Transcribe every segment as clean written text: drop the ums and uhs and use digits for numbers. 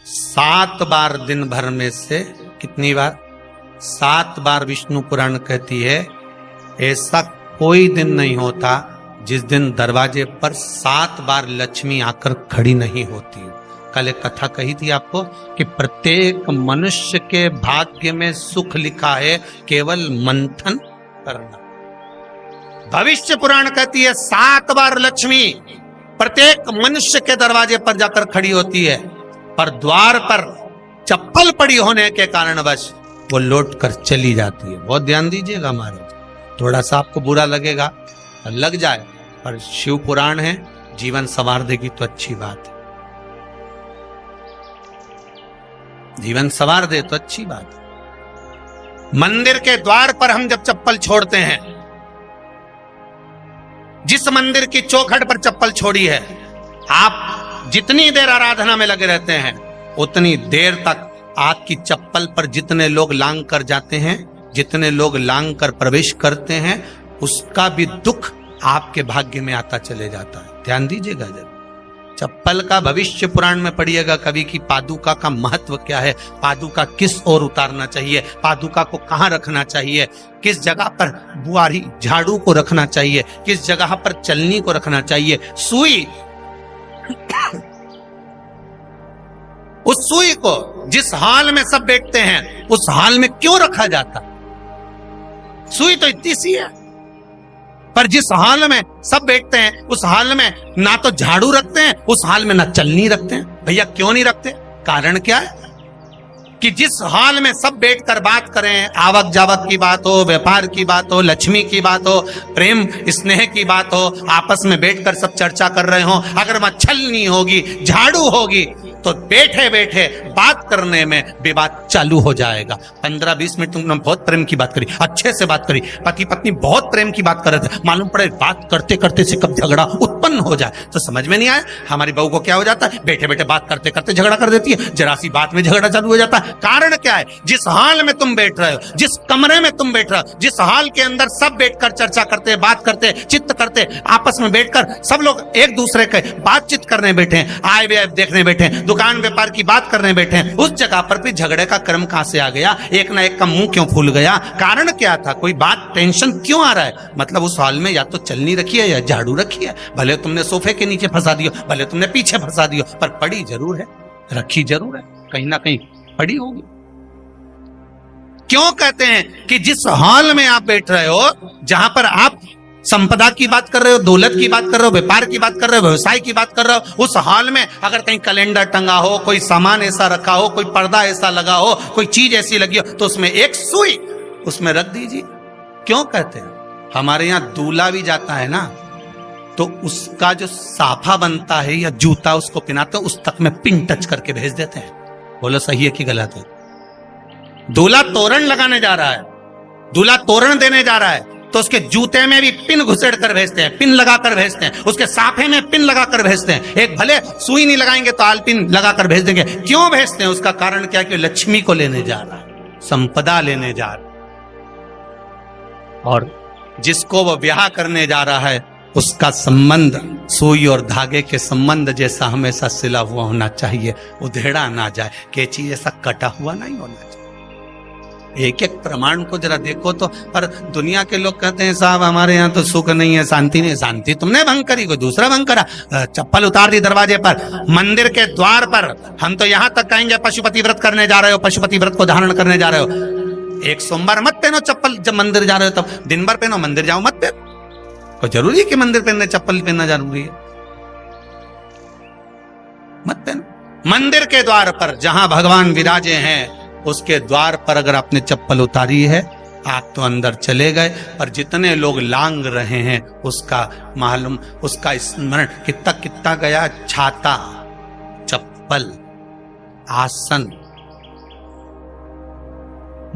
7 बार दिन भर में से, कितनी बार? 7 बार विष्णु पुराण कहती है ऐसा कोई दिन नहीं होता जिस दिन दरवाजे पर 7 बार लक्ष्मी आकर खड़ी नहीं होती। कल एक कथा कही थी आपको कि प्रत्येक मनुष्य के भाग्य में सुख लिखा है, केवल मंथन करना। भविष्य पुराण कहती है 7 बार लक्ष्मी प्रत्येक मनुष्य के दरवाजे पर जाकर खड़ी होती है, पर द्वार पर चप्पल पड़ी होने के कारणवश वो लौट कर चली जाती है। बहुत ध्यान दीजिएगा महाराज, थोड़ा सा आपको बुरा लगेगा, लग जाए, पर शिव पुराण है, जीवन संवार देगी तो अच्छी बात है, जीवन संवार दे तो अच्छी बात है। मंदिर के द्वार पर हम जब चप्पल छोड़ते हैं, जिस मंदिर की चौखट पर चप्पल छोड़ी है, आप जितनी देर आराधना में लगे रहते हैं उतनी देर तक आपकी चप्पल पर जितने लोग लांग कर जाते हैं, जितने लोग लांग कर प्रवेश करते हैं, उसका भी दुख आपके भाग्य में आता चले जाता है। ध्यान दीजिएगा जब चप्पल का भविष्य पुराण में पढ़िएगा कभी कि पादुका का महत्व क्या है, पादुका किस ओर उतारना चाहिए, पादुका को कहां रखना चाहिए, किस जगह पर बुआरी झाड़ू को रखना चाहिए, किस जगह पर चलनी को रखना चाहिए, सुई उस सुई को जिस हाल में सब बैठते हैं उस हाल में क्यों रखा जाता? सुई तो इतनी सी है, पर जिस हाल में सब बैठते हैं उस हाल में ना तो झाड़ू रखते हैं, उस हाल में ना चलनी रखते हैं। भैया क्यों नहीं रखते? कारण क्या है कि जिस हाल में सब बैठकर बात करें, आवक जावक की बात हो, व्यापार की बात हो, लक्ष्मी की बात हो, प्रेम स्नेह की बात हो, आपस में बैठकर सब चर्चा कर रहे हो, अगर वहां छलनी होगी, झाड़ू होगी तो बैठे बैठे बात करने में विवाद चालू हो जाएगा। 15-20 मिनट तुमने बहुत प्रेम की बात करी, अच्छे से बात करी, पति पत्नी बहुत प्रेम की बात कर रहे थे, मालूम पड़े बात करते करते से कब झगड़ा उत्पन्न हो जाए तो समझ में नहीं आया। हमारी बहू को क्या हो जाता है, बैठे बैठे बात करते करते झगड़ा कर देती है, जरा सी बात में झगड़ा चालू हो जाता है। कारण क्या है? जिस हाल में तुम बैठ रहे हो, जिस कमरे में तुम बैठ रहे हो, जिस हाल के अंदर सब बैठकर चर्चा करते, बात करते, चित्त करते, आपस में बैठकर सब लोग एक दूसरे के बातचीत करने बैठे हैं, आए व्यय देखने बैठे हैं, दुकान व्यापार की बात करने बैठे हैं, उस जगह पर भी झगड़े का क्रम कहां से आ गया? एक ना एक का मुंह क्यों फूल गया? कारण क्या था? कोई बात टेंशन क्यों आ रहा है? मतलब उस हाल में या तो चलनी रखी है या झाड़ू रखी है, भले तुमने सोफे के नीचे फंसा दियो, भले तुमने पीछे फंसा दियो, पर पड़ी जरूर है, रखी जरूर है, कहीं ना कहीं पड़ी होगी। क्यों कहते हैं कि जिस हाल में आप बैठ रहे हो, जहां पर आप संपदा की बात कर रहे हो, दौलत की बात कर रहे हो, व्यापार की बात कर रहे हो, व्यवसाय की बात कर रहे हो, उस हाल में अगर कहीं कैलेंडर टंगा हो, कोई सामान ऐसा रखा हो, कोई पर्दा ऐसा लगा हो, कोई चीज ऐसी लगी हो, तो उसमें एक सुई उसमें रख दीजिए। क्यों कहते हैं? हमारे यहां दूल्हा भी जाता है ना, तो उसका जो साफा बनता है या जूता उसको पहनाते हैं, उस तक में पिन टच करके भेज देते हैं। बोलो सही है कि गलत है? दूल्हा तोरण लगाने जा रहा है, दूल्हा तोरण देने जा रहा है, तो उसके जूते में भी पिन घुसेड़ कर भेजते हैं, पिन लगाकर भेजते हैं, उसके साफे में पिन लगाकर भेजते हैं। एक भले सुई नहीं लगाएंगे तो आल पिन लगाकर भेज देंगे। क्यों भेजते हैं? उसका कारण क्या? कि लक्ष्मी को लेने जा रहा है, संपदा लेने जा रहा है, और जिसको वो ब्याह करने जा रहा है उसका संबंध सुई और धागे के संबंध जैसा हमेशा सिला हुआ होना चाहिए, उधेड़ा ना जाए, कैची जैसा कटा हुआ नहीं होना चाहिए। एक एक प्रमाण को जरा देखो तो। पर दुनिया के लोग कहते हैं साहब हमारे यहाँ तो सुख नहीं है, शांति नहीं। शांति तुमने भंग करी, कोई दूसरा भंग करा। चप्पल उतार दी दरवाजे पर, मंदिर के द्वार पर। हम तो यहाँ तक कहेंगे पशुपति व्रत करने जा रहे हो, पशुपति व्रत को धारण करने जा रहे हो, एक सोमवार मत पहनो चप्पल। जब मंदिर जा रहे हो तब दिन भर पहनो, मंदिर जाओ मत पहनो। कोई जरूरी है कि मंदिर पहनने चप्पल पहनना जरूरी है? मत पहनो। मंदिर के द्वार पर जहां भगवान विराजे हैं उसके द्वार पर अगर आपने चप्पल उतारी है, आप तो अंदर चले गए, पर जितने लोग लांग रहे हैं उसका मालूम, उसका स्मरण कितना कितना गया। छाता, चप्पल, आसन,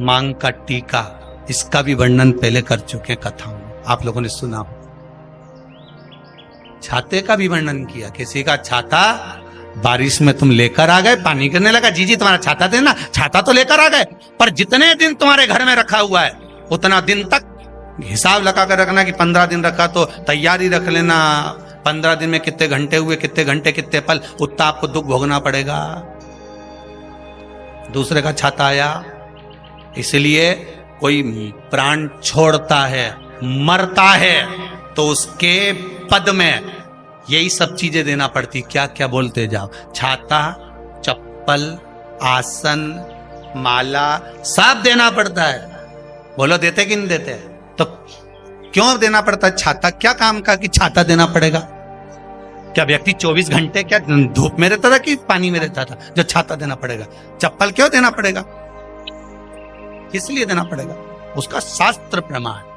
मांग का टीका, इसका भी वर्णन पहले कर चुके कथाओं में, आप लोगों ने सुना हो। छाते का भी वर्णन किया। किसी का छाता बारिश में तुम लेकर आ गए, पानी गिरने लगा, जी तुम्हारा छाता देना, छाता तो लेकर आ गए, पर जितने दिन तुम्हारे घर में रखा हुआ है उतना दिन तक हिसाब लगा कर रखना कि 15 दिन रखा तो तैयारी रख लेना। 15 दिन में कितने घंटे हुए, कितने घंटे कितने पल, उतना आपको दुख भोगना पड़ेगा। दूसरे का छाता आया। इसलिए कोई प्राण छोड़ता है, मरता है, तो उसके पद में यही सब चीजें देना पड़ती। क्या क्या बोलते जाओ, छाता, चप्पल, आसन, माला, सब देना पड़ता है। बोलो देते कि नहीं देते? तो क्यों देना पड़ता है छाता? क्या काम का कि छाता देना पड़ेगा? क्या व्यक्ति 24 घंटे क्या धूप में रहता था कि पानी में रहता था जो छाता देना पड़ेगा? चप्पल क्यों देना पड़ेगा? इसलिए देना पड़ेगा, उसका शास्त्र प्रमाण।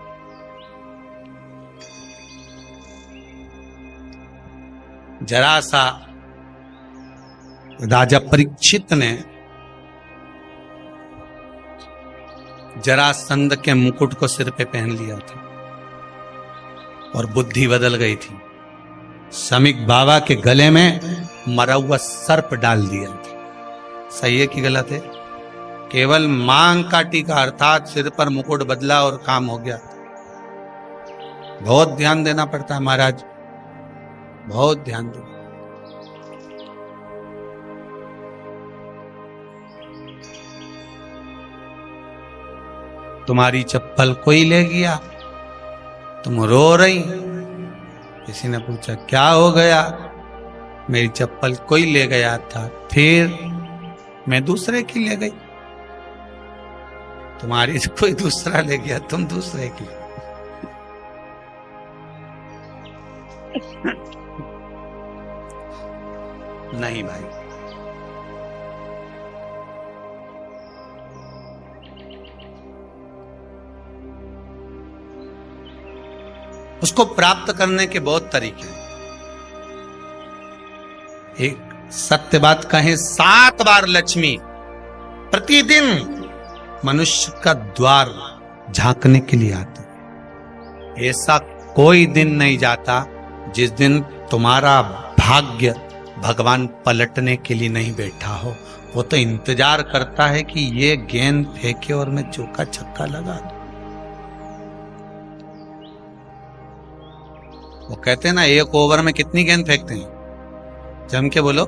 जरा सा राजा परीक्षित ने जरासंध के मुकुट को सिर पे पहन लिया था और बुद्धि बदल गई थी। समीक बाबा के गले में मरा हुआ सर्प डाल दिया था। सही है कि गलत है? केवल मांग का टीका अर्थात सिर पर मुकुट बदला और काम हो गया। बहुत ध्यान देना पड़ता है महाराज, बहुत ध्यान दो। तुम्हारी चप्पल कोई ले गया, तुम रो रही। किसी ने पूछा क्या हो गया? मेरी चप्पल कोई ले गया था, फिर मैं दूसरे की ले गई। तुम्हारी कोई दूसरा ले गया, तुम दूसरे की। नहीं भाई, उसको प्राप्त करने के बहुत तरीके हैं। एक सत्य बात कहें, 7 बार लक्ष्मी प्रतिदिन मनुष्य का द्वार झांकने के लिए आती है। ऐसा कोई दिन नहीं जाता जिस दिन तुम्हारा भाग्य भगवान पलटने के लिए नहीं बैठा हो। वो तो इंतजार करता है कि ये गेंद फेंके और मैं चौका छक्का लगा दूं। वो कहते हैं ना, 1 ओवर में कितनी गेंद फेंकते हैं? जम के बोलो।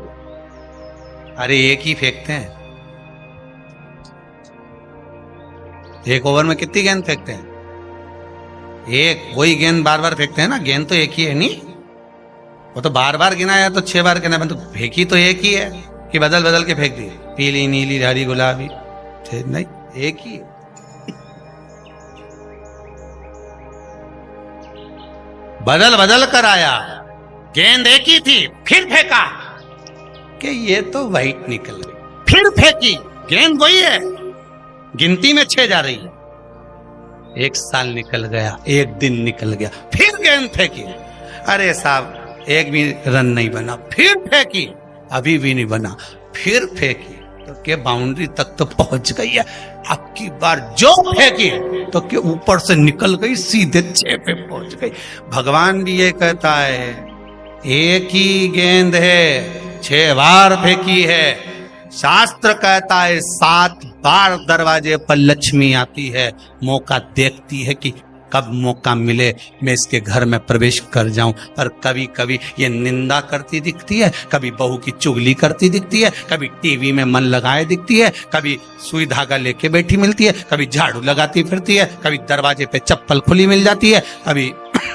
अरे 1 ही फेंकते हैं। 1 ओवर में कितनी गेंद फेंकते हैं? 1। वही गेंद बार बार फेंकते हैं ना, गेंद तो 1 ही है नहीं। वो तो बार बार गिनाया तो 6 बार गिना, तो फेंकी तो 1 ही है कि बदल बदल के फेंक दी, पीली नीली हरी गुलाबी? नहीं, 1 ही है। बदल बदल कर आया, गेंद 1 ही थी, फिर फेंका कि ये तो वाइट निकल गई, फिर फेंकी, गेंद वही है, गिनती में 6 जा रही है। 1 साल निकल गया, 1 दिन निकल गया, फिर गेंद फेंकी। अरे साहब 1 भी रन नहीं बना, फिर फेंकी, अभी भी नहीं बना, फिर फेंकी तो के बाउंड्री तक तो पहुंच गई है। अब की बार जो फेंकी तो के ऊपर से निकल गई, सीधे 6 पे पहुंच गई। भगवान भी ये कहता है, 1 ही गेंद है, 6 बार फेंकी है। शास्त्र कहता है 7 बार दरवाजे पर लक्ष्मी आती है, मौका देखती है कि कब मौका मिले मैं इसके घर में प्रवेश कर जाऊं। पर कभी कभी ये निंदा करती दिखती है, कभी बहू की चुगली करती दिखती है, कभी टीवी में मन लगाए दिखती है, कभी सुई धागा लेके बैठी मिलती है, कभी झाड़ू लगाती फिरती है, कभी दरवाजे पे चप्पल खुली मिल जाती है, कभी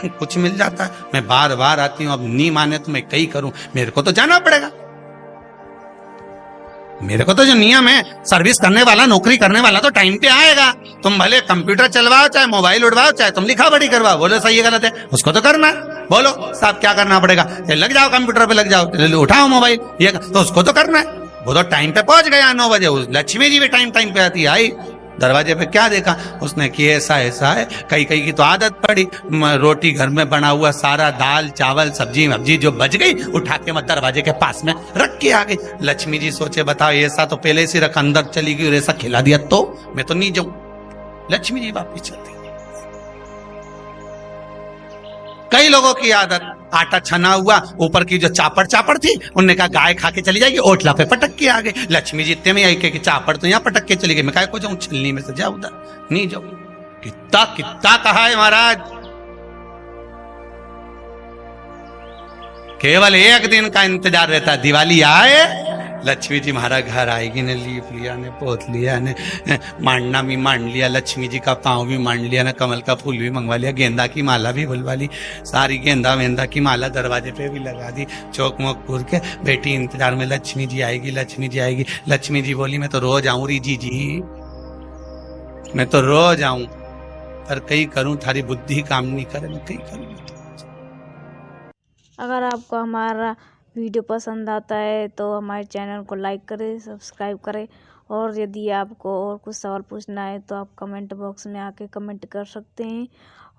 कुछ मिल जाता है। मैं बार बार आती हूँ, अब नहीं माने तो मैं कहीं करूं, मेरे को तो जाना पड़ेगा। मेरे को तो जो नियम है, सर्विस करने वाला, नौकरी करने वाला तो टाइम पे आएगा। तुम भले कंप्यूटर चलवाओ, चाहे मोबाइल उड़वाओ, चाहे तुम लिखा पढ़ी करवाओ, बोलो सही है गलत है, उसको तो करना है। बोलो साहब क्या करना पड़ेगा? लग जाओ कंप्यूटर पे, लग जाओ, उठाओ मोबाइल, ये तो उसको तो करना है। वो तो टाइम पे पहुंच गया 9 बजे। लक्ष्मी जी भी टाइम पे आती है। आई दरवाजे पे क्या देखा उसने कि ऐसा ऐसा है। कई कई की तो आदत पड़ी, रोटी घर में बना हुआ सारा दाल चावल सब्जी वब्जी जो बच गई उठा के मैं दरवाजे के पास में रख के आ गई। लक्ष्मी जी सोचे बताओ, ऐसा तो पहले से रख, अंदर चली गई और ऐसा खिला दिया तो मैं तो नहीं जाऊं। लक्ष्मी जी वापिस चलती। कई लोगों की आदत, आटा छना हुआ, ऊपर की जो चापड़ थी उनने कहा गाय खा के चली जाएगी, ओटला पे पटक के आ गई। लक्ष्मी जी इतने में आई कि चापड़ तो यहाँ पटक के चली गई, मैं काय को जाऊं, छलनी में से जा उधर, नहीं जाऊं। कितना कितना कहा है महाराज। केवल 1 दिन का इंतजार रहता है, दिवाली आए लक्ष्मी जी हमारा घर आएगी ने, लीप लिया ने, पोत लिया ने, मांडना भी मांड लिया, लक्ष्मी जी का पाँव भी मांड लिया ना, कमल का फूल भी मंगवा लिया, गेंदा की माला भी बुलवा ली, सारी गेंदा वेंदा की माला दरवाजे पे भी लगा दी, चौक मोक पूर के बेटी इंतजार में, लक्ष्मी जी आएगी, लक्ष्मी जी आएगी। लक्ष्मी जी बोली मैं तो रोज आऊं री जी, मैं तो रोज आऊं, पर कहीं करूं थारी बुद्धि काम नहीं करे, मैं कहीं करूं। अगर आपको हमारा वीडियो पसंद आता है तो हमारे चैनल को लाइक करें, सब्सक्राइब करें, और यदि आपको और कुछ सवाल पूछना है तो आप कमेंट बॉक्स में आके कमेंट कर सकते हैं।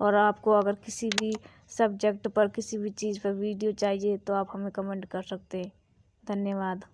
और आपको अगर किसी भी सब्जेक्ट पर, किसी भी चीज़ पर वीडियो चाहिए तो आप हमें कमेंट कर सकते हैं। धन्यवाद।